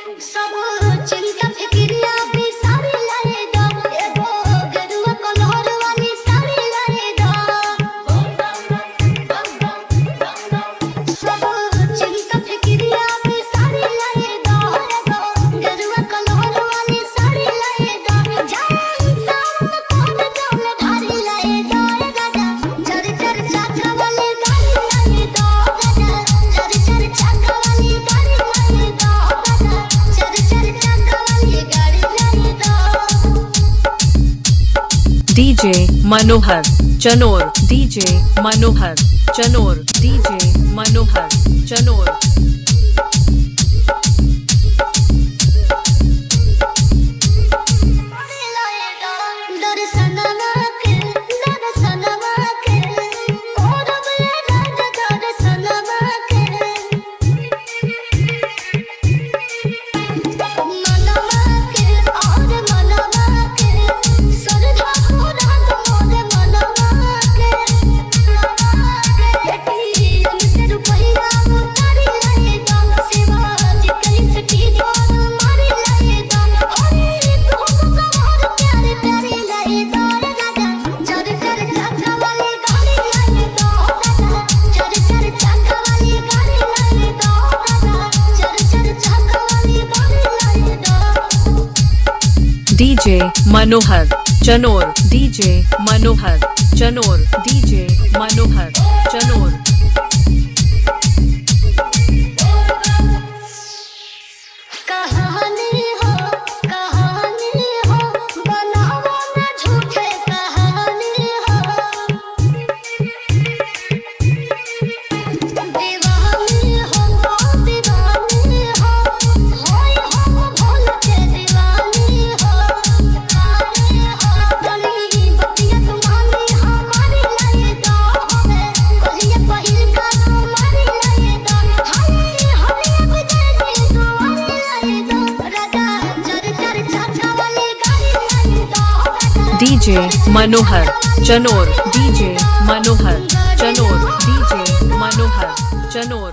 सब चिंता फिक्रिया भी सारी लाए दो, एगो गरुआ कलर वाली साड़ी लाए दो। सब चिंता फिक्रिया भी सारी लाए दो, एगो गरुआ कलर वाली साड़ी लाए दो। जान सावन कोन जौन भारी लाए दो, राजा चर चर चाका वाली गाड़ी लाए दो, राजा चर चर चाका वाली गाड़ी लाए दो, राजा चर चर चाका वाली गाड़ी लाए दो। डीजे मनोहर चनोर, डीजे मनोहर चनोर, डीजे मनोहर चनोर। दर्शनवा के औरब ले राजा दर्शनवा के। मनवा के और मनवा के श्रद्धा पूरा मोर मनवा के। एटीएम से रुपया उतारी लाए दो, शिवाजी कली सटी जोर मारी लाए दो। अरे तुम कमर प्यारे प्यारे लाए दो, राजा चर चर चाका वाली गाड़ी लाए दो, राजा चर चर चाका वाली गाड़ी लाए दो, राजा चर चर चाका वाली गाड़ी लाए दो। डीजे मनोहर चनोर, डीजे मनोहर चनोर, डीजे मनोहर चनोर। कहानी हो बनावो ना झूठे कहानी हो। दीवानी हो होय हो भोल के दीवानी हो। गली बतिया तुम्हारी हमारी लाए दो, हमें गलिया पहिल का तुम्हारी लाए दो। हमें विजय की तुम्हारी लाए दो, राजा चर चर चाका वाली गाड़ी लाए दो, राजा डीजे मनोहर चनोर, डीजे मनोहर चनोर, डीजे मनोहर चनोर।